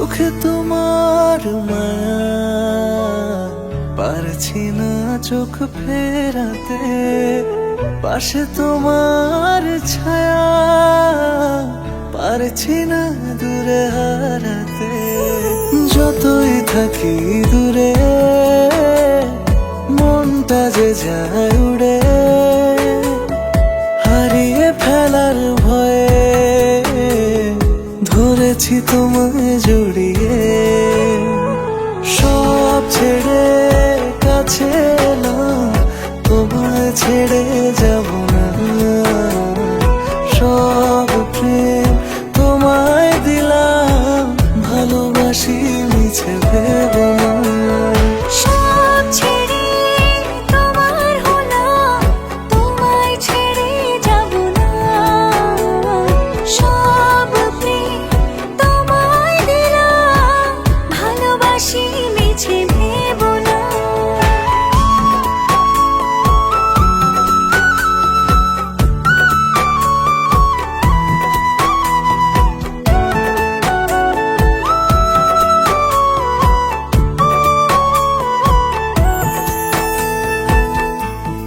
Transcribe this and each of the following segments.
চোখে তোমার মায়া, পারছি না চোখ ফেরাতে। পাশে তোমার ছায়া, পারছি না দূরে হারাতে। যতই থাকি দূরে, মনটা যে যায় উড়ে, হারিয়ে ফেলার ভয়ে ধরেছি তোমায় জড়িয়ে। সব ছেড়ে কাছে এলাম, তোমায় ছেড়ে যাব না। সব প্রেম তোমায় দিলাম, ভালোবাসি মিছে ভেব না।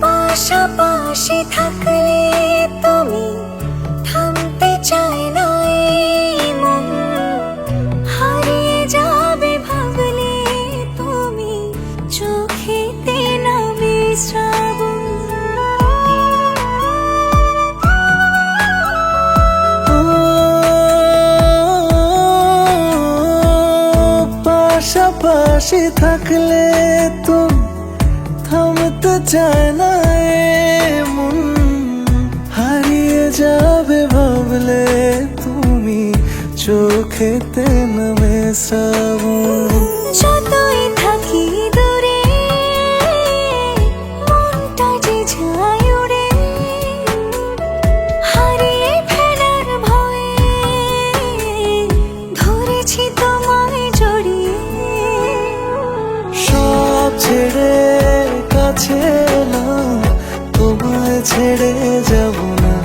পাশাপাশি থাকলে তুমি থামতে চায় না এই মন, হারিয়ে যাবে ভাবলে তুমি চোখেতে নামে শ্রাবণ। পাশাপাশি থাকলে তুমি থামতে চায় না মন, হারিয়ে যাবে ভাবলে তুমি চোখেতে নামে শ্রাবণ। যতই থাকি দূরে, মনটা যে যায় উড়ে, হারিয়ে ফেলার ভয়ে ধরেছি তোমায় জড়িয়ে। সব ছেড়ে কাছে এলাম, তোমায় ছেড়ে যাব না।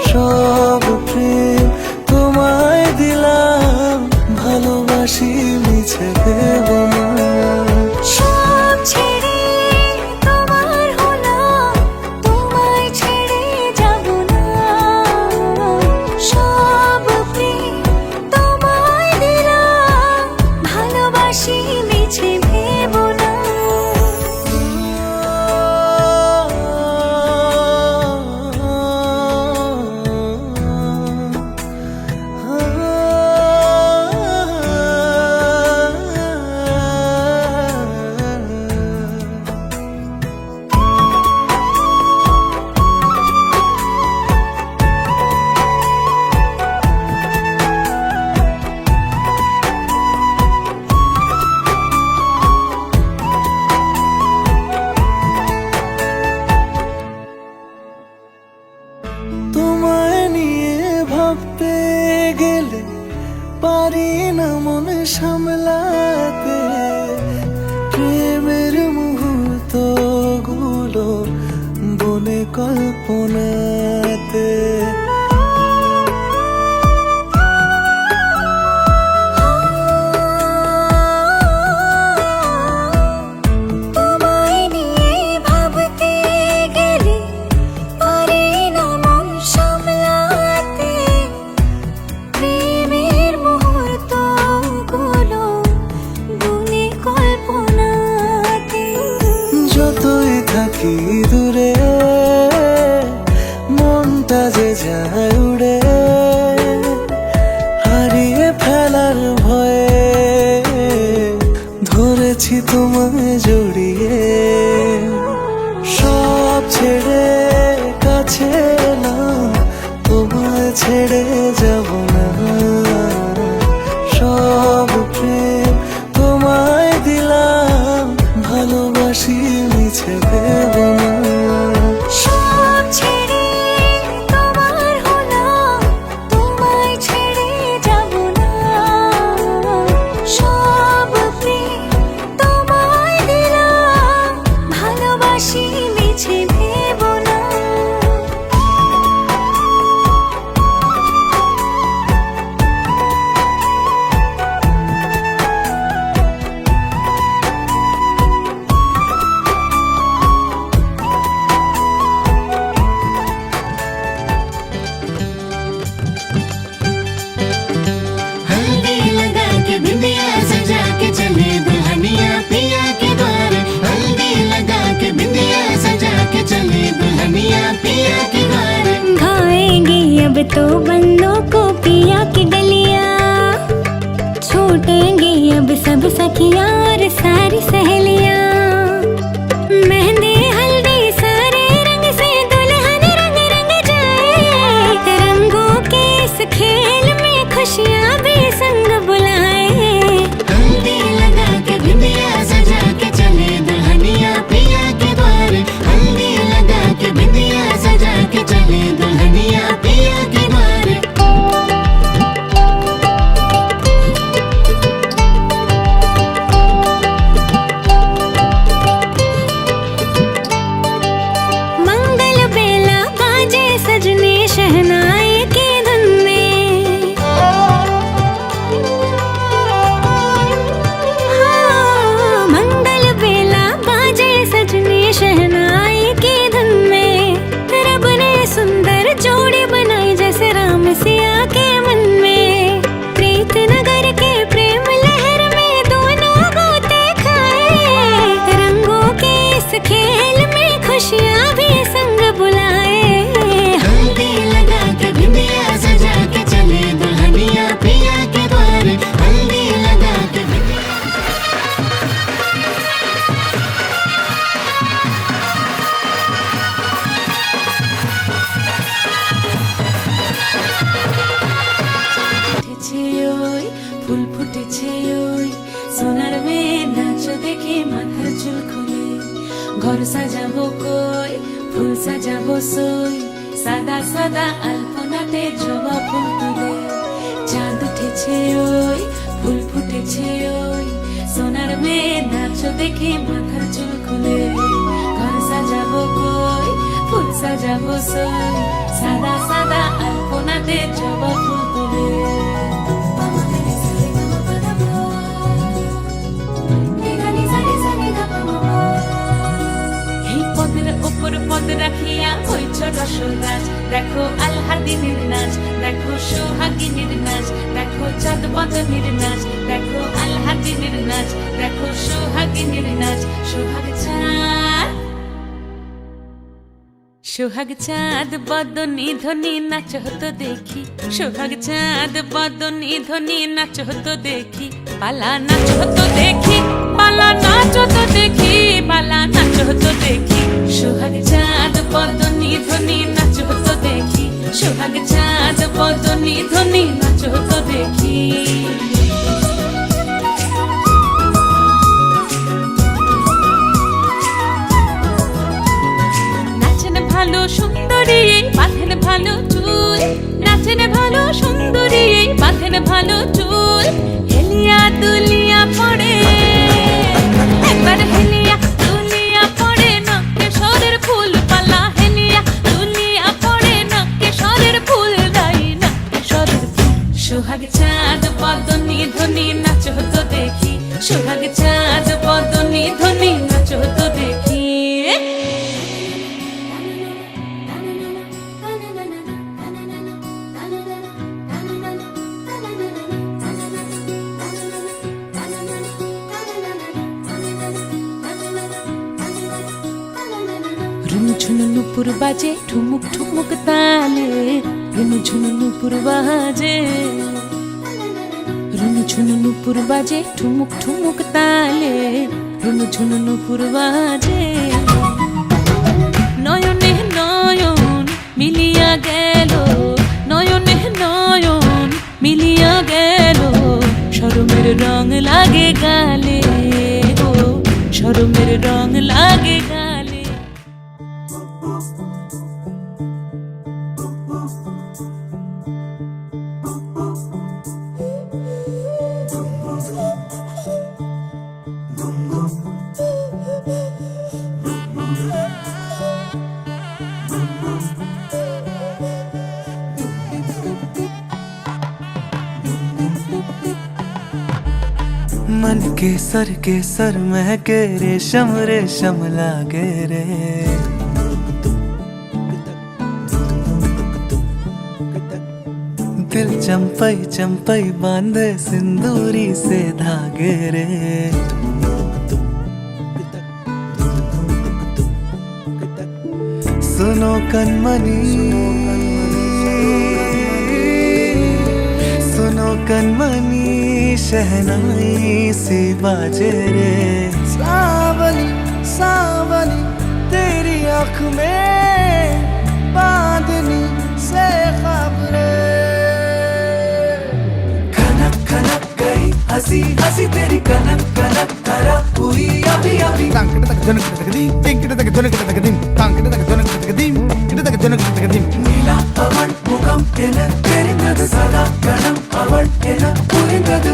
সব প্রেম তোমায় দিলাম, ভালোবাসি মিছে ভেব না। সব ছেড়ে তোমার হলাম, তোমায় ছেড়ে যাব না। সব প্রেম তোমায় দিলাম, ভালোবাসি মিছে ভেব না। তোমায় নিয়ে ভাবতে গেলে পারি না মনে সামলাতে। প্রেমের মুহূর্ত গুলো বনে কল্পনাতে। তোমায় নিয়ে ভাবতে গেলে পারি না মন সামলাতে। প্রেমের মুহূর্তগুলো বনে কল্পনাতে। যতই থাকি দূরে, মনটা যে যায় উড়ে, হারিয়ে ফেলার ভয়ে ধরেছি তোমায় জড়িয়ে। সব ছেড়ে কাছে এলাম, তোমায় ছেড়ে যাব না। সব প্রেম তোমায় দিলাম, ভালোবাসি মিছে ভেব না। সব ছেড়ে তোমার হলাম, তোমায় ছেড়ে যাব না। সব প্রেম তোমায় দিলাম, ভালোবাসি মিছে ভেব না। तो बंदों को पिया की गलियां, छूटेंगी अब सब सखियां और सारी सहेलियां। मेहंदी हल्दी सारे रंग से दुल्हन रंग रंग जाए, रंगों के इस खेल में खुशियां भी संग बुलाए। हल्दी लगा के बिंदिया सजा के चले दुल्हनिया पिया के द्वार, हल्दी लगा के बिंदिया सजा के चले दुल्हनिया पिया के द्वार। मंगल बेला बाजे सजने शहनाई की धुन में, हाँ, मंगल बेला बाजे सजने शहनाई की धुन में। रब ने सुंदर जोड़ी बनाई जैसे राम सिया के मन में। प्रीत नगर के प्रेम लहर में दोनों गोते खाए, रंगों के इस खेल में खुशियां भी संग बुलाए। हल्दी लगा के बिंदिया सजा के चले दुल्हनिया पिया के द्वार, हल्दी लगा के बिंदिया। ফুটেছে ওই ফুল ফুটেছে ওই সোনার মেয়ে নাচ দেখে মাথার চুল খুলে, ঘর সাজাবো কই ফুল সাজাবো সই, সাদা সাদা আলপনাতে জবা ফুল তুলে। চাঁদ উঠেছে ওই ফুল ফুটেছে ওই সোনার মেয়ে নাচ দেখে মাথার চুল খুলে, ঘর সাজাবো কই ফুল সাজাবো সই, সাদা সাদা আলপনাতে জবা ফুল তুলে। এই পদের ওপর পদ রাখিয়া হইছ রসরাজ, দেখো আলহাদিনের নাচ, দেখো সোহাগিনীর নাচ, দেখো চাঁদ বদনের নাচ, দেখো আলহাদিনের নাচ, দেখো সোহাগিনীর নাচ। সোহাগ চাঁদ সোহাগ চাঁদ বদনী ধ্বনি নাচ হতো দেখি, সোহাগ চাঁদ বদনী ধ্বনি নাচ হতো দেখি, পালা নাচ হতো দেখি, পালা নাচ হতো দেখি, পালা নাচ হতো দেখি। সোহাগ চাঁদ বদনী ধ্বনি নাচ হতো দেখি, সোহাগ চাঁদ বদনী ধ্বনি নাচ হতো দেখি। নাচেন ভালো সুন্দরী বাঁধেন ভালো চুল, নাচেন ভালো সুন্দরী বাঁধেন ভালো চুল, হেলিয়া দুলিয়া পড়ে একবার হেলিয়া দুলিয়া পড়ে নকে সরের ফুল পালা, হেলিয়া দুলিয়া পড়ে নকে সরের ফুল দাই নকে সরের ফুল। সোহাগ চাঁদ বদনী ধ্বনি নাচ হতো দেখি, সোহাগ চাঁদ বদনী ধ্বনি নাচ হতো দেখি। রুনু ঝুনু নুপুর বাজে ঠুমুক ঠুমুক তালে, রুনু ঝুনু নুপুর বাজে, রুনু ঝুনু নুপুর বাজে ঠুমুক ঠুমুক তালে, রুনু ঝুনু নুপুর বাজে। নয়নে নয়ন মিলিয়া গেল, নয়নে নয়ন মিলিয়া গেল, শরমের রং লাগে গালে, ও শরমের রং লাগে গালে। मन के सर महके रेशम रेशम लागे रे, दिल चंपई चंपई बांधे सिंदूरी से धागे रे। सुनो कनमनी कनमनी शहनाई सी बाजे रे। सावली सावली तेरी आँख में बांधनी से खबरे। खनक खनक गई हंसी हंसी तेरी कनक कनक करा हुई अभी अभी। नीला पवन मुखम तेरी नद सदा गणम अवण पुरिंगद।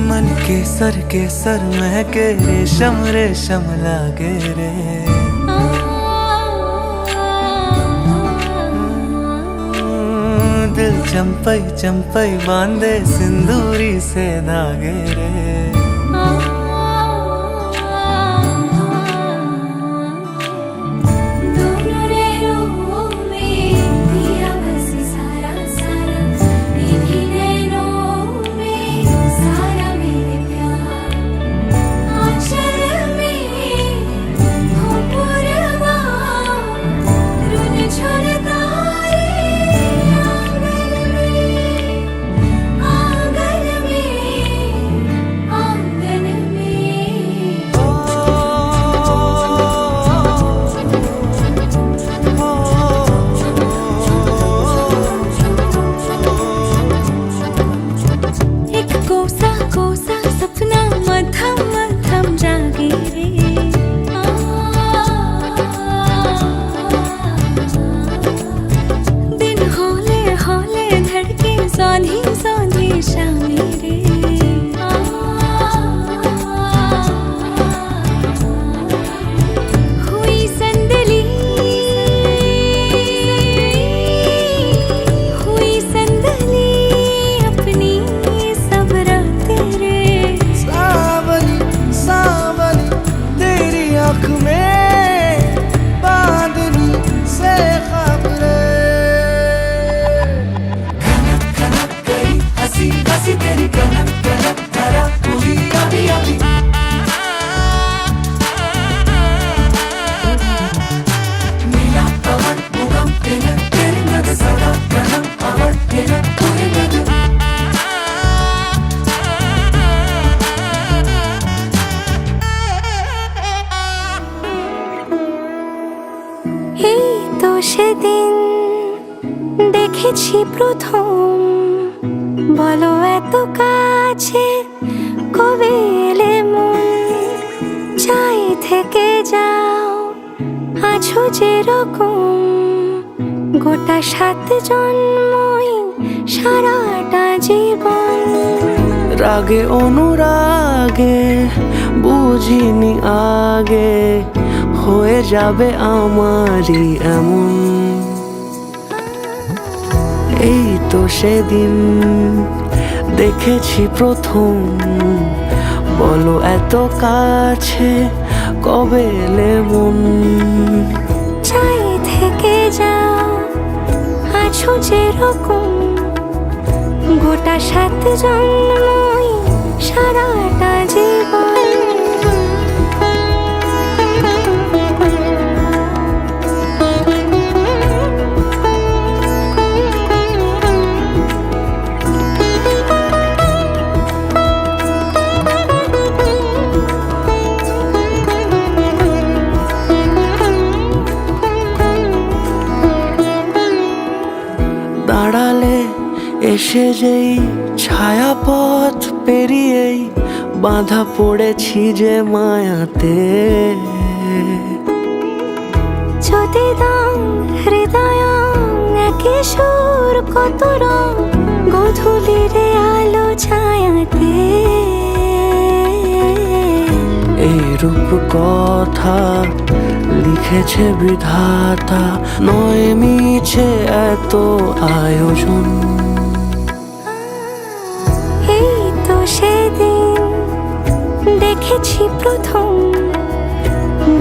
मन केसर केसर महके रेशम रेशम लागे रे। दिल चंपई चंपई बांधे सिंदूरी से धागे रे। সেদিন দেখেছি প্রথম, বলো এত কাছে কবে এলে মন। চাই থেকে যাও আছো যেরকম, গোটা 7 জন্মই সারাটা জীবন। রাগে অনুরাগে বুঝিনি আগে, হয়ে যাবে আমারই এমন। এই তো সেদিন দেখেছি প্রথম, বলো এত কাছে কবে এলে মন। চাই থেকে যাও আছো যেরকম, গোটা 7 জন্মই সারাটা জীবন। দাঁড়ালে এসে যেই ছায়াপথ পেরিয়েই বাঁধা পড়েছি যে মায়াতে। যদি দাও হৃদয় একে সুর কত রং, গধূলির আলো ছায়াতে। এই রূপ কথা লিখেছে বিধাতা, নয় মিছে এত আয়োজন। এই তো সেদিন দেখে দেখেছি প্রথম,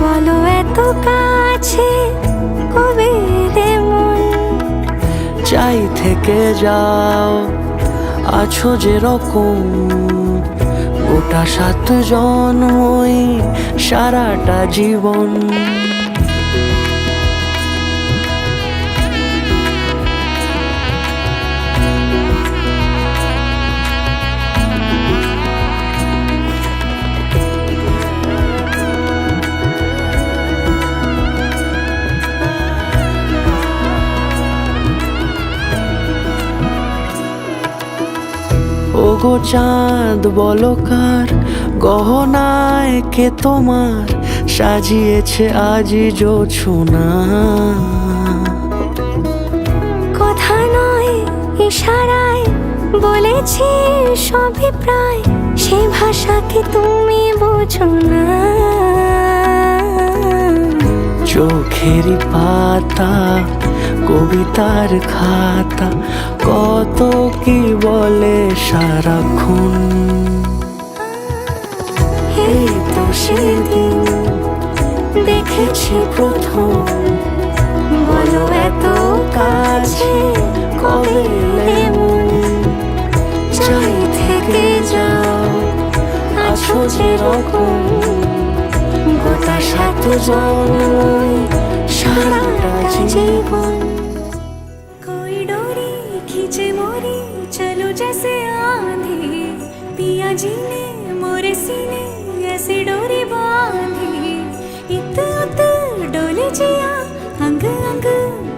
বলো এত কাছে কবে এলে মন। চাই থেকে যাও, আছো যেরকম, গোটা 7 জন্মই সারাটা জীবন। ওগো চাঁদ বলো কার গহনায় কে তোমার সাজিয়েছে আজি জোছনা। কথা নয় ইশারায় বলেছি সবই প্রায়, সে ভাষাকে তুমি বোঝো না। চোখেরই পাতা কবিতার খাতা, কত কি বলে সারাক্ষণ। এই তো সেদিন দেখেছি প্রথম, বলো এত কাছে কবে এলে মন। চাই থেকে যাও, আছো যেরকম, গোটা 7 জন্মই সারাটা জীবন। कोई डोरी खींचे मोरी चलो जैसे आंधी, पिया जी ने मोरे सीने ऐसी डोरी बांधी। इत उत डोले जिया अंग अंग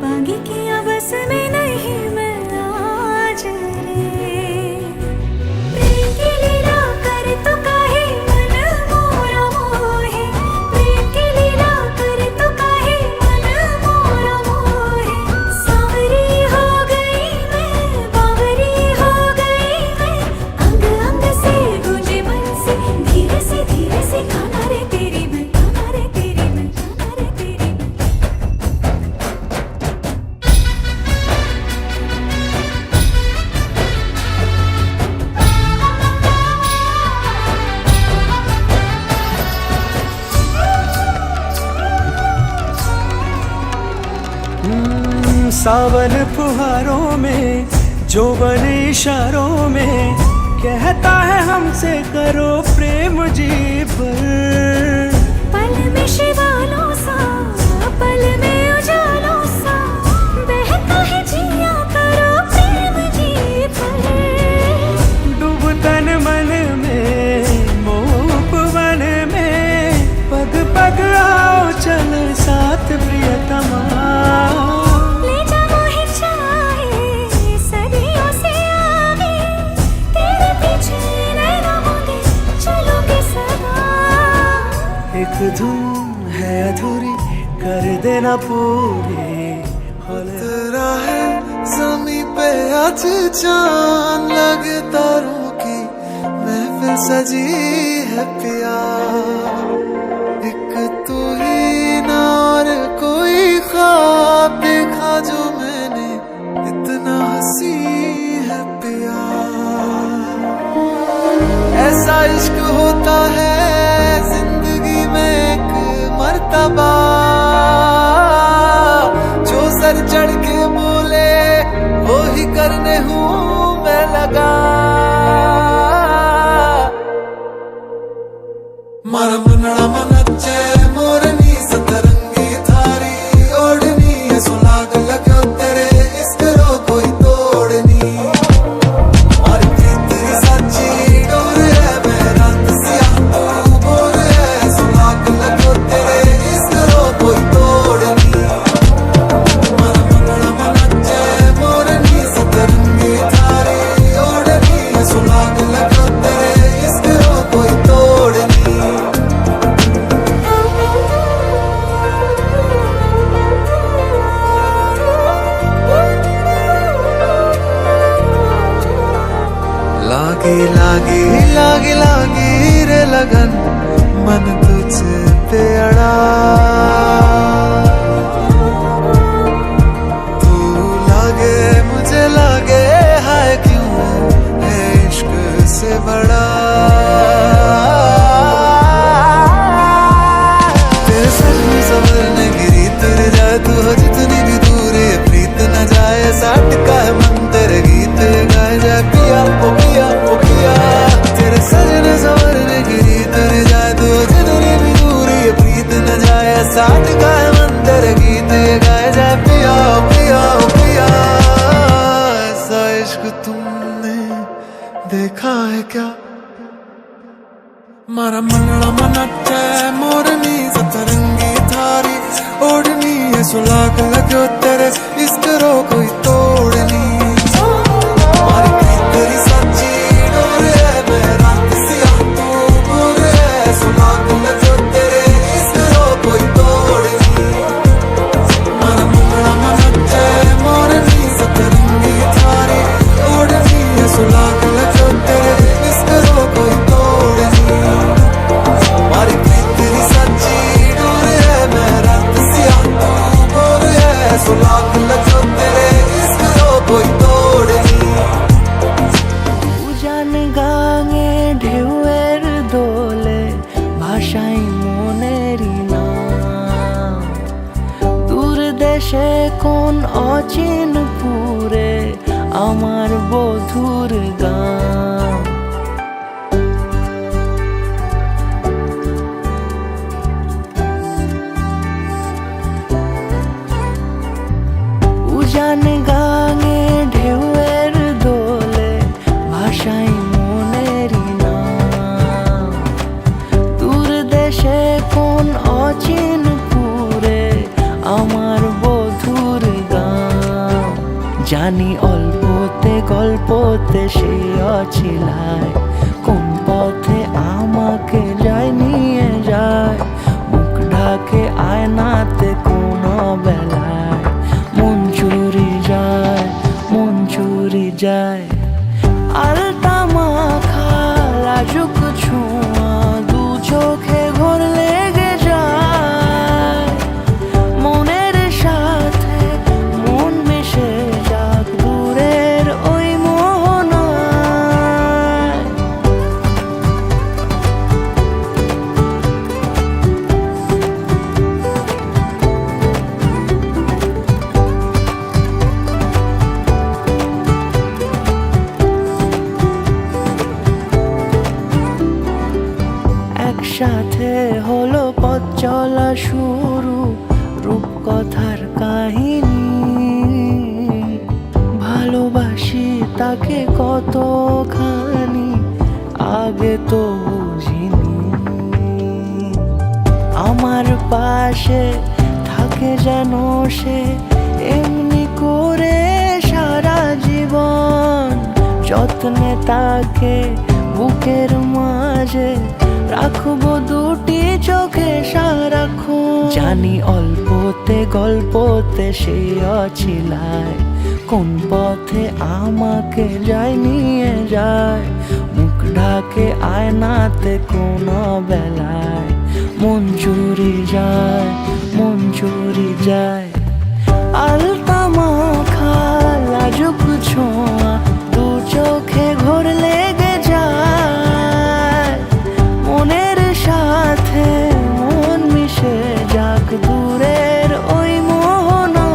बागी किया, बस में नहीं मैं आज रे। प्रेम की लीला कर तो काहे मन मोरा मोहे, प्रेम की लीला कर तो काहे मन मोरा मोहे। सांवरी हो गई मैं, बावरी हो गई मैं, अंग अंग से गूंजे मन से धीरे से खाना रे तेरी मैं, खाना रे तेरी मैं, खाना रे तेरी मैं। सावन फुहारों में जोबन इशारों में कहता है हमसे करो प्रेम जी पर। पल में शिवालों सा, पल में उजालों सा, बहता है जिया करो प्रेम जी पर। डूब तन मन में मोह वन में, पग पग आओ चल साथ प्रियतमा। ले जा मोहे चाहे सदियों से आगे, तेरे पीछे नहीं रहूंगी चलोगे सदा। एक धुन है अधूरी कर देना पूरी। तेरा है ज़मीं पे आज चांद लगे तारों की महफिल सजी है पिया। एक तू ही ना और कोई ख्वाब देखा जो मैंने, इतना हंसी है पिया। ऐसा इश्क होता है जिंदगी में एक मर्तबा, जो सर चढ़ के बोले वो ही करने हूँ मैं लगा। मन मनड़ा मनच्चे मोरनी सतरंगी थारी ओढ़नी, सुलाग लगे तेरे इश्क रो कोई तोड़नी। और तेरी सच्ची डोर है मैं रात सिया तू बोर है, सुलाग लगे तेरे इश्क रो कोई तोड़नी। मन मनड़ा मनच्चे मोरनी सतरंगी थारी ओढ़नी, सुलाग लगे तेरे इश्क रो कोई तोड़नी। लागी लागी लागी लागी रे लगन, मन तुझ पे अड़ा। तू लागे मुझे लागे हाय क्यों है इश्क से बड़ा। मारा मनड़ा मनाचे मोरनी सतरंगी थारी ओढ़नी है सुलाग लगो तेरे इसको कोई तोड़ नहीं मारी तेरी सच्ची डोर है मैं रात सिया तू मोर है सुलाग लगो तेरे इसको कोई तोड़ नहीं मारा मनड़ा मनाचे मोरनी सतरंगी थारी ओढ़नी है सुलाग लगो तेरे इसको कोई तोड़ नहीं मारी तेरी सच्ची डोर है मैं रात सिया तू मोर है सुलाग लगो तेरे इसको कोई तोड़ नहीं উজান গাঙে ঢেউয়ের দোলে ভাষাই মনেরই নাম দূর দেশে কোন অচিন পুরে আমার বধুর গান উজান গাঙে ঢেউয়ের দোলে ভাষাই মনেরই নাম দূর দেশে কোন অচিন পুরে আমার বধুর গান জানি অল্পতে গল্পতে সে অছিলায় কোন পথে আমাকে যায় নিয়ে যায় মুখ ঢাকে আয়নাতে কোনো বেলায় মন চুরি যায় আলতা মাখা লাজুক ছোঁয়া দু চোখে ঘোর লেগে যায় মনের সাথে মন মিশে যাক দূরের ওই মোহনায় একসাথে হলো পথ চলা শুরু রূপকথার কাহিনী ভালোবাসি তাকে কতখানি আগে তো বুঝিনি আমার পাশে থাকে যেন সে এমনি করে সারা জীবন যত্নে তাকে বুকের মাঝে রাখবো দুটি চোখে সারাক্ষণ জানি অল্পতে গল্পতে সে অছিলায় কোন পথে আমাকে যায় নিয়ে যায় মুখ ঢাকে আয়নাতে কোন বেলায় মন চুরি যায় আলতা মাখা লাজুক ছোঁয়া দু চোখে ঘোর লেগে যায় মনের সাথে মন মিশে যাক দূরের ওই মোহনায়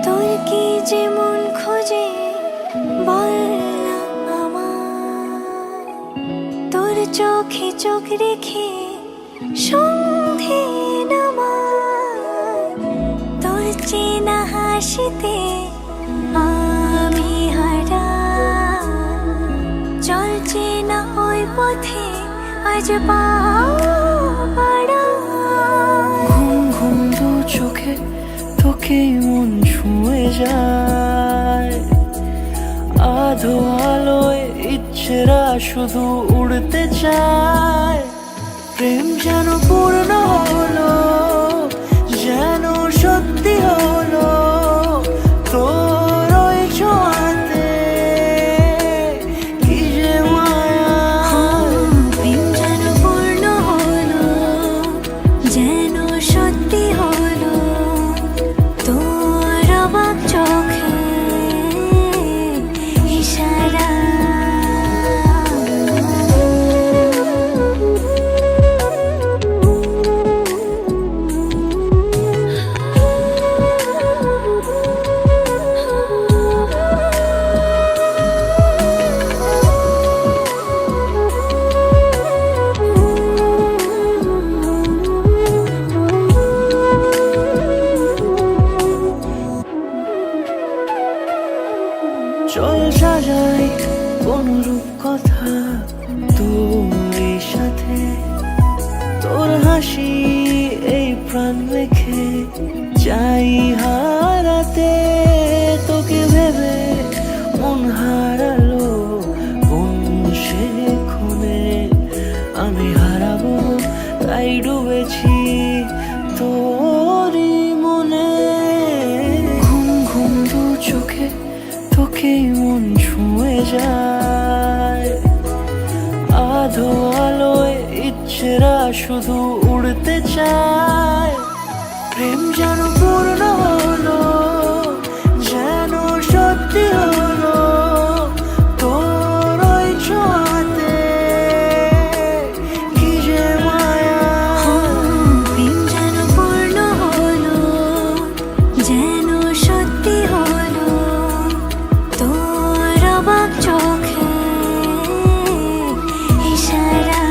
তোর কি যেমন খোঁজে বল না আমায় তোর চোখে চোখ রেখে সন্ধে নামায় তোর চেনা হাসিতে আমি হারাই চল চেনা ওই পথে আজ পা বাড়াই ঘুম ঘুম দু চোখে তোকেই মন ছুঁয়ে যায় আধো আলোয় ইচ্ছেরা শুধু উড়তে চায় প্রেম যেন পূর্ণ হলো যেন সত্যি হলো তোর ওই ছোঁয়াতে কি যে মায়া প্রেম যেন পূর্ণ হলো যেন সত্যি হলো তোর অবাক চোখে চল সাজাই কোন রূপ কথা তোর সাথে, তোর হাসি এই প্রাণ রেখে চাই হারাতে। তোকে ভেবে মন হারালো কোন সে খুনে, আমি হারাবো তাই ডুবেছি তোরই মনে। ঘুম ঘুম দু চোখে তোকেই মন ছুঁয়ে যায়, আধো আলোয় ইচ্ছেরা শুধু উড়তে চায়। প্রেম যেন পূর্ণ হলো, যেন সত্যি হলো তোর ওই ছোঁয়াতে, কি যে মায়া। প্রেম যেন পূর্ণ হলো, যেন সত্যি হলো তোর অবাক চোখে ইশারা।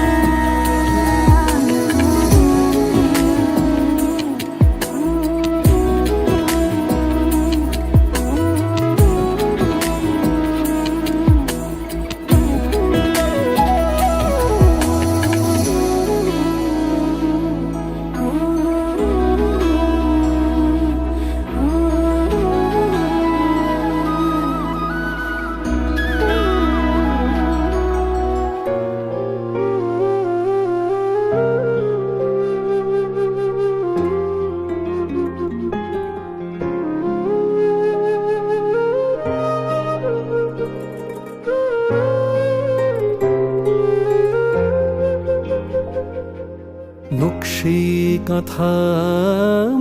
নকশি কাঁথা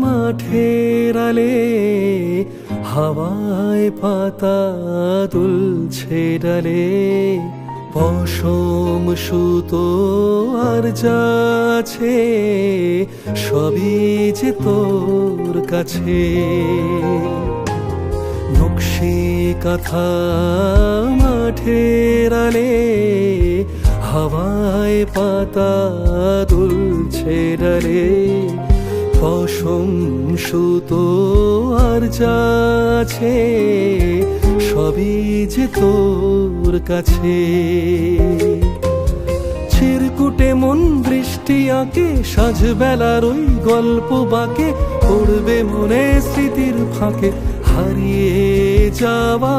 মাঠের আলে, হাওয়ায় পাতা দুলছে ডালে। পশম সুতো আর যাচ্ছে সবই যে তোর কাছে। নকশি কাঁথা মাঠের আলে, হাওয়ায় পাতা দুলছে ডালে। পশম সুতো আর যাচ্ছে সবই যে তোর কাছে। চিরকুটে মন বৃষ্টি আঁকে, সাজবেলার ওই গল্প বাঁকে, পড়বে মনে স্মৃতির ফাঁকে হারিয়ে যাওয়া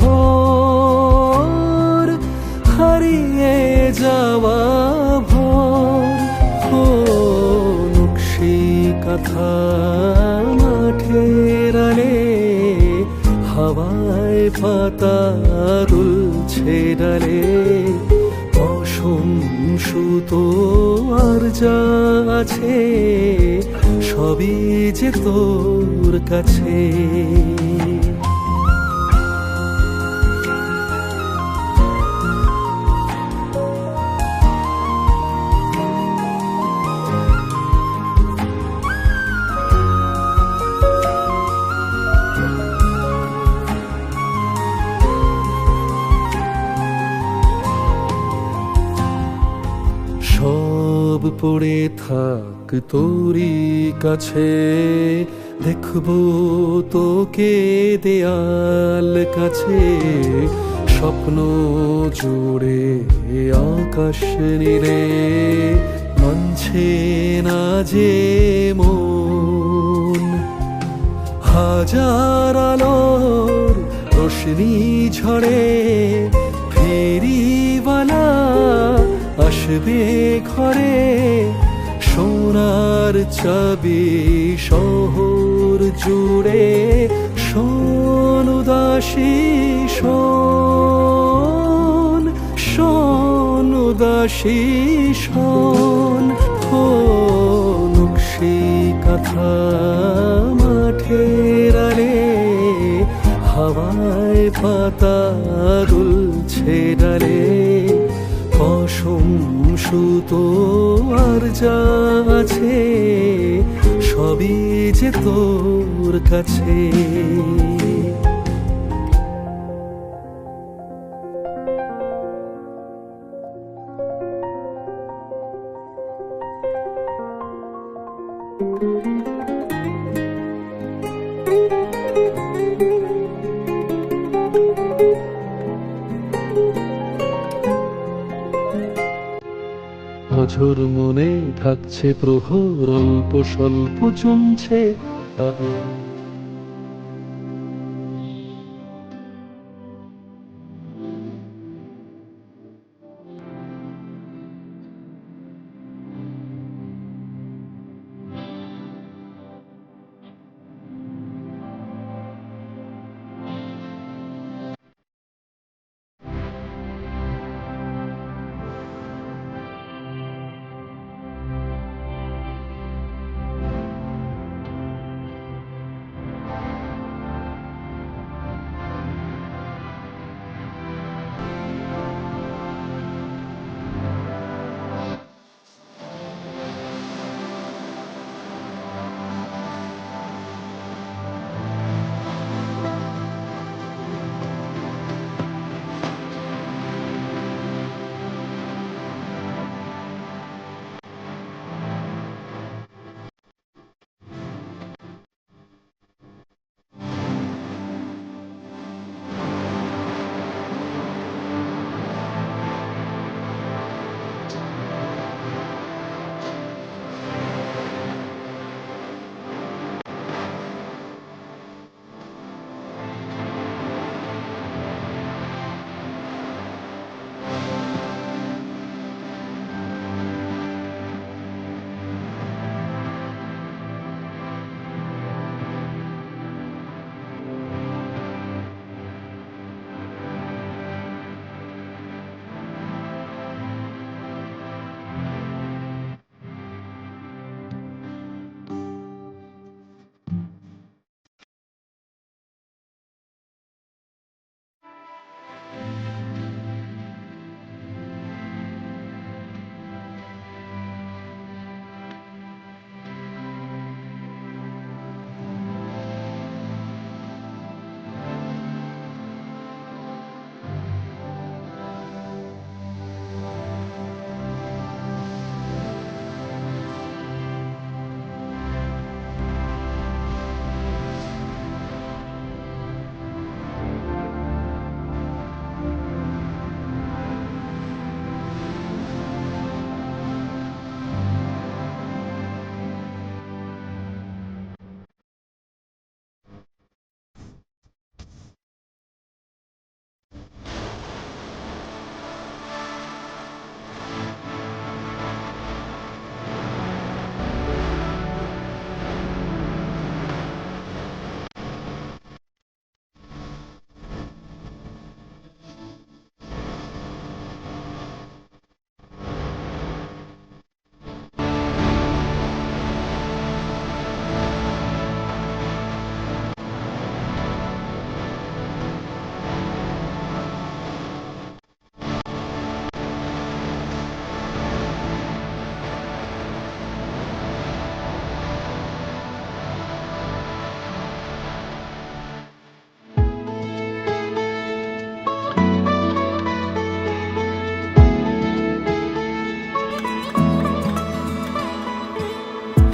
ভোর, হারিয়ে যাওয়া ভোর। ও নকশি কাঁথা মাঠের আলে, হাওয়ায় পাতা দুলছে ডালে। পশম সুতো আর যা আছে সবই যে তোর কাছে। সব পড়ে থাক তোরই কাছে, দেখবো তোকে দেয়াল কাছে। স্বপ্ন জুড়ে আকাশ নীলে, মানছে না যে মন। হাজার আলোর রোশনি ঝড়ে ফেরিওয়ালা আসবে ঘরে। সোনার চাবি শহর জুড়ে, শোন উদাসী শোন, শোন উদাসী শোন। ও নকশি কাঁথা মাঠের আলে, হাওয়ায় পাতা দুলছে ডালে। পশম সুতো আর যা আছে সবই যে তোর কাছে। অঝোর মনে থাকছে প্রহর, অল্প স্বল্প চুমছে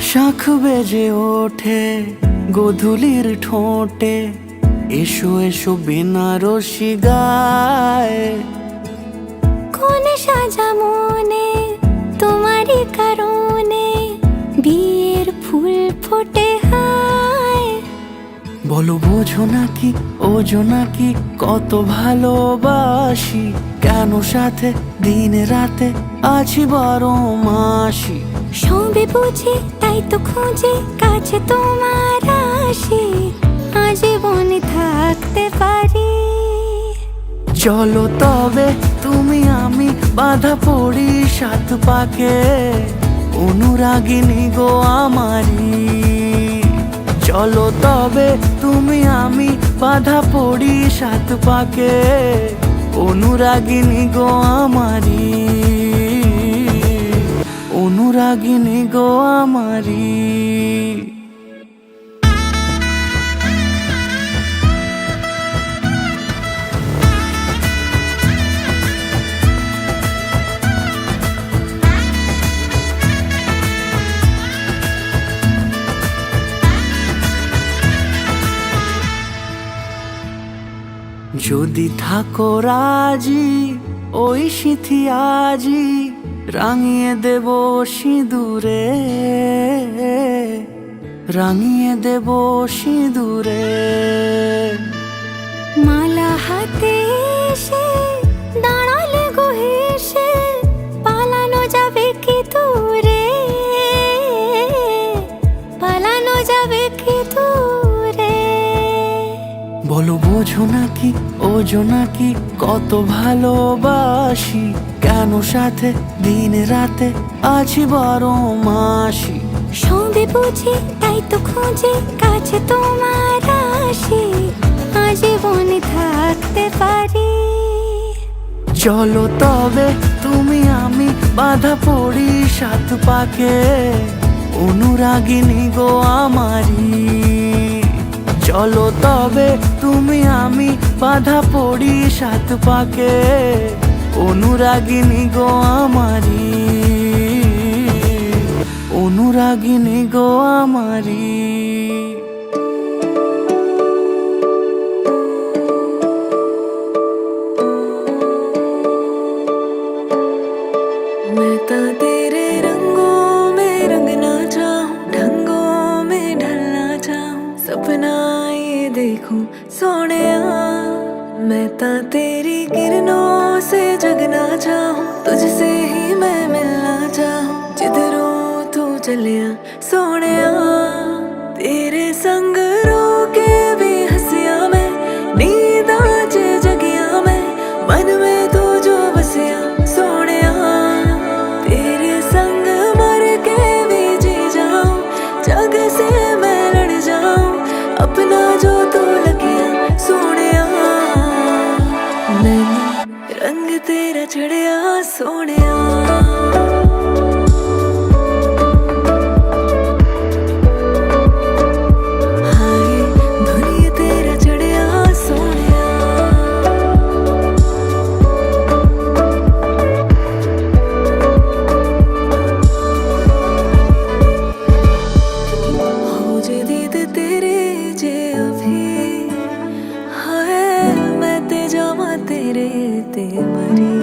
শাঁখ বেজে ওঠে গোধূলির ঠোঁটে, এসো এসো বেনারসি গায়। কোন সাজা মনে তোমারই কারণে, বিয়ের ফুল ফোটে হায়। বলো বোঝো নাকি ওজো নাকি কত ভালোবাসি, কেন সাথে দিন রাতে আছি 12 মাসি। সবে বুঝি তাই তো খুঁজে কাছে তোমার আসি, আজীবনে থাকতে পারি। চলো তবে তুমি আমি বাঁধা পড়ি 7 পাকে, অনুরাগিনী গো আমারি। চলো তবে তুমি আমি বাঁধা পড়ি 7 পাকে, অনুরাগিনী গো আমারি, অনুরাগিনী গো আমারি। যদি থাকো রাজি ওই সিথি আজি, রাঙিয়ে দেব সিঁদুরে, রাঙিয়ে দেব সিঁদুরে। মালা হাতে এসে দাঁড়ালে গো হেসে, পালানো যাবে কি দূরে, পালানো যাবে কি দূরে। বলো বোঝো নাকি ওজো নাকি কত ভালোবাসি, কেন সাথে দিন রাতে আছি 12 মাসি। সবে বুঝি তাই তো খুঁজে কাছে তোমার আসি, আজীবনে থাকতে পারি। চলো তবে তুমি আমি বাধা পড়ি 7 পাকে, অনুরাগিনী গো আমারি। চলো তবে তুমি আমি বাধা পড়ি 7 পাকে, অনুরাগিনী গো আমারি, অনুরাগিনী গো আমারি। मैं तो तेरे रंगों में रंगना चाहूं, ढंगों में ढलना चाहूं, सपना ये देखूं सोनिया। मैं तो तेरी किरणों से जगना चाहूं, तुझसे ही मैं मिलना चाहूं, जिधरों तू चलिया सोनिया। तेरे संग रोके भी हंसिया मैं, नींद आज जगिया मैं, मन में तू जो बसिया सोनिया। तेरे संग मर के भी जी जाऊं, जग से मैं लड़ जाऊं, अपना जो तू लगिया सोनिया। मैंने रंग तेरा चढ़िया सोनिया। हाय धुनिया तेरा चढ़िया सोनिया। हो जे दीद तेरे जे अभी, हाय मैं ते जावा तेरे ते मरी।